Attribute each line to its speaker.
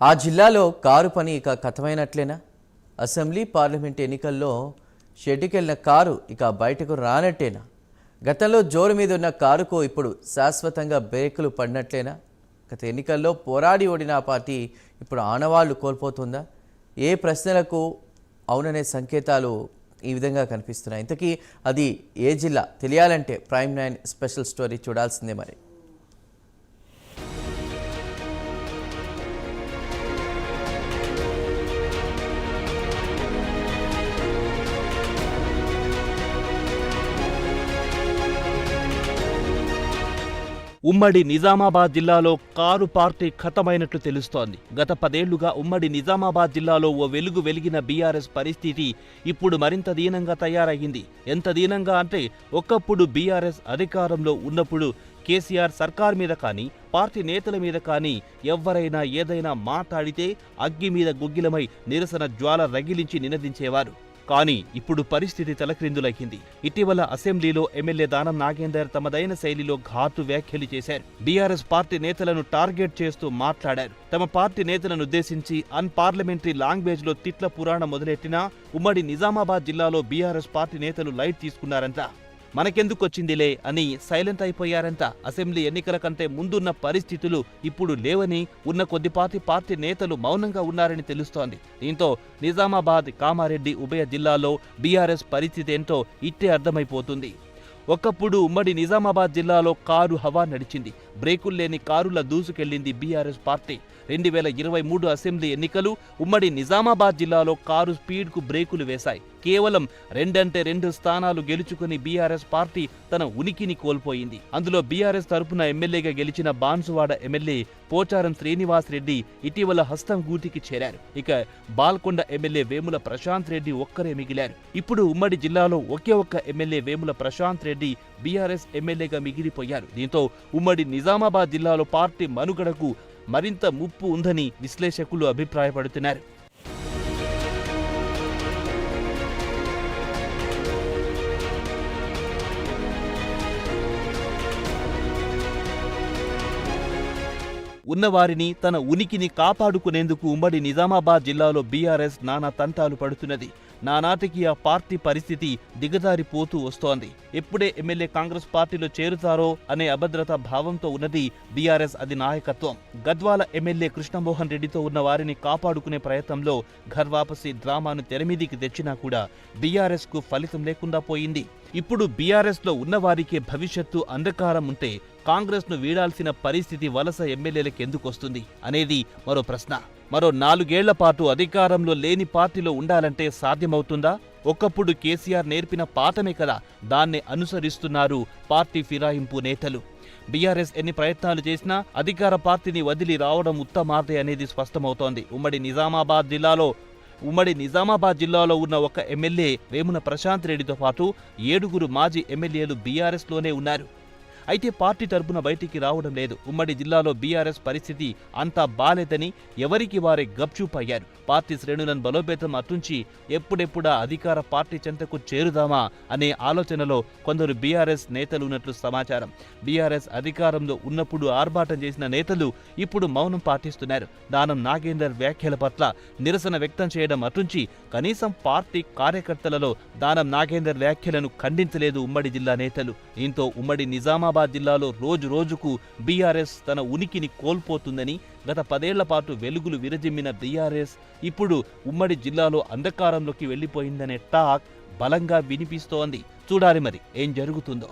Speaker 1: ఆ జిల్లాలో కారు పని ఇక కథమైనట్లేనా? అసెంబ్లీ పార్లమెంట్ ఎన్నికల్లో షెడ్డుకెళ్లిన కారు ఇక బయటకు రానట్టేనా? గతంలో జోరు మీద ఉన్న కారుకు ఇప్పుడు శాశ్వతంగా బ్రేకులు పడినట్లేనా? గత ఎన్నికల్లో పోరాడి ఓడిన ఆ పార్టీ ఇప్పుడు ఆనవాళ్లు కోల్పోతుందా? ఏ ప్రశ్నలకు అవుననే సంకేతాలు ఈ విధంగా కనిపిస్తున్నాయి. ఇంతకీ అది ఏ జిల్లా తెలియాలంటే ప్రైమ్ 9 స్పెషల్ స్టోరీ చూడాల్సిందే మరి.
Speaker 2: ఉమ్మడి నిజామాబాద్ జిల్లాలో కారు పార్టీ ఖతమైనట్లు తెలుస్తోంది. గత 10 ఏళ్లుగా ఉమ్మడి నిజామాబాద్ జిల్లాలో ఓ వెలుగు వెలిగిన బీఆర్ఎస్ పరిస్థితి ఇప్పుడు మరింత దీనంగా తయారయ్యింది. ఎంత దీనంగా అంటే ఒకప్పుడు బీఆర్ఎస్ అధికారంలో ఉన్నప్పుడు కేసీఆర్ సర్కార్ మీద కానీ పార్టీ నేతల మీద కానీ ఎవ్వరైనా ఏదైనా మాట్లాడితే అగ్గి మీద గుగ్గిలమై నిరసన జ్వాల రగిలించి నినదించేవారు. కానీ ఇప్పుడు పరిస్థితి తలక్రిందులైంది. ఇటీవల అసెంబ్లీలో ఎమ్మెల్యే దానం నాగేందర్ తమదైన శైలిలో ఘాటు వ్యాఖ్యలు చేశారు. బీఆర్ఎస్ పార్టీ నేతలను టార్గెట్ చేస్తూ మాట్లాడారు. తమ పార్టీ నేతలను ఉద్దేశించి అన్పార్లమెంటరీ లాంగ్వేజ్ లో తిట్ల పురాణం మొదలెట్టినా ఉమ్మడి నిజామాబాద్ జిల్లాలో బీఆర్ఎస్ పార్టీ నేతలు లైట్ తీసుకున్నారంట. మనకెందుకొచ్చిందిలే అని సైలెంట్ అయిపోయారంట. అసెంబ్లీ ఎన్నికల కంటే ముందున్న పరిస్థితులు ఇప్పుడు లేవని ఉన్న కొద్దిపాటి పార్టీ నేతలు మౌనంగా ఉన్నారని తెలుస్తోంది. దీంతో నిజామాబాద్, కామారెడ్డి ఉభయ జిల్లాల్లో బీఆర్ఎస్ పరిస్థితి ఏంటో ఇట్టే అర్థమైపోతుంది. ఒకప్పుడు ఉమ్మడి నిజామాబాద్ జిల్లాలో కారు హవా నడిచింది. బ్రేకుల్లేని కారుల దూసుకెళ్లింది బీఆర్ఎస్ పార్టీ. 2023 అసెంబ్లీ ఎన్నికలు ఉమ్మడి నిజామాబాద్ జిల్లాలో కారు స్పీడ్కు బ్రేకులు వేశాయి. కేవలం 2 స్థానాలు గెలుచుకుని బీఆర్ఎస్ పార్టీ తన ఉనికిని కోల్పోయింది. అందులో బీఆర్ఎస్ తరపున ఎమ్మెల్యేగా గెలిచిన బాన్సువాడ ఎమ్మెల్యే పోచారం శ్రీనివాస్ రెడ్డి ఇటీవల హస్తం గూటికి చేరారు. ఇక బాల్కొండ ఎమ్మెల్యే వేముల ప్రశాంత్ రెడ్డి ఒక్కరే మిగిలారు. ఇప్పుడు ఉమ్మడి జిల్లాలో ఒకే ఒక్క ఎమ్మెల్యే వేముల ప్రశాంత్ రెడ్డి బీఆర్ఎస్ ఎమ్మెల్యేగా మిగిలిపోయారు. దీంతో ఉమ్మడి నిజామాబాద్ జిల్లాలో పార్టీ మనుగడకు మరింత ముప్పు ఉందని విశ్లేషకులు అభిప్రాయపడుతున్నారు. ఉన్నవారిని తన ఉనికిని కాపాడుకునేందుకు ఉమ్మడి నిజామాబాద్ జిల్లాలో బీఆర్ఎస్ నానా తంటాలు పడుతున్నది. నానాటికి ఆ పార్టీ పరిస్థితి దిగజారిపోతూ వస్తోంది. ఎప్పుడే ఎమ్మెల్యే కాంగ్రెస్ పార్టీలో చేరుతారో అనే అభద్రతా భావంతో ఉన్నది బీఆర్ఎస్ అధినాయకత్వం. గద్వాల ఎమ్మెల్యే కృష్ణమోహన్ రెడ్డితో ఉన్న వారిని కాపాడుకునే ప్రయత్నంలో ఘర్వాపసి డ్రామాను తెరమీదికి తెచ్చినా కూడా బీఆర్ఎస్ కు ఫలితం లేకుండా పోయింది. ఇప్పుడు బీఆర్ఎస్ లో ఉన్నవారికే భవిష్యత్తు అంధకారం ఉంటే కాంగ్రెస్ ను వీడాల్సిన పరిస్థితి వలస ఎమ్మెల్యేలకెందుకొస్తుంది అనేది మరో ప్రశ్న. మరో 4 ఏళ్ల పాటు అధికారంలో లేని పార్టీలో ఉండాలంటే సాధ్యమవుతుందా? ఒకప్పుడు కేసీఆర్ నేర్పిన పాఠమే కదా దాన్ని అనుసరిస్తున్నారు పార్టీ ఫిరాయింపు నేతలు. బీఆర్ఎస్ ఎన్ని ప్రయత్నాలు చేసినా అధికార పార్టీని వదిలి రావడం ఉత్తమార్దే అనేది స్పష్టమవుతోంది. ఉమ్మడి నిజామాబాద్ జిల్లాలో ఉన్న ఒక ఎమ్మెల్యే వేముల ప్రశాంత్ రెడ్డితో పాటు 7 మాజీ ఎమ్మెల్యేలు బీఆర్ఎస్ లోనే ఉన్నారు. అయితే పార్టీ తరపున బయటికి రావడం లేదు. ఉమ్మడి జిల్లాలో బీఆర్ఎస్ పరిస్థితి అంతా బాలేదని ఎవరికి వారే గప్చూప్ అయ్యారు. పార్టీ శ్రేణులను బలోపేతం అటుంచి ఎప్పుడెప్పుడా అధికార పార్టీ చెంతకు చేరుదామా అనే ఆలోచనలో కొందరు బీఆర్ఎస్ నేతలు ఉన్నట్లు సమాచారం. బీఆర్ఎస్ అధికారంలో ఉన్నప్పుడు ఆర్భాటం చేసిన నేతలు ఇప్పుడు మౌనం పాటిస్తున్నారు. దానం నాగేందర్ వ్యాఖ్యల పట్ల నిరసన వ్యక్తం చేయడం అటుంచి కనీసం పార్టీ కార్యకర్తలలో దానం నాగేందర్ వ్యాఖ్యలను ఖండించలేదు ఉమ్మడి జిల్లా నేతలు. దీంతో ఉమ్మడి నిజామాబాద్ జిల్లాలో రోజు రోజుకు బీఆర్ఎస్ తన ఉనికిని కోల్పోతుందని, గత 10 ఏళ్ల పాటు వెలుగులు విరజిమ్మిన బీఆర్ఎస్ ఇప్పుడు ఉమ్మడి జిల్లాలో అంధకారంలోకి వెళ్లిపోయిందనే టాక్ బలంగా వినిపిస్తోంది. చూడాలి మరి ఏం జరుగుతుందో.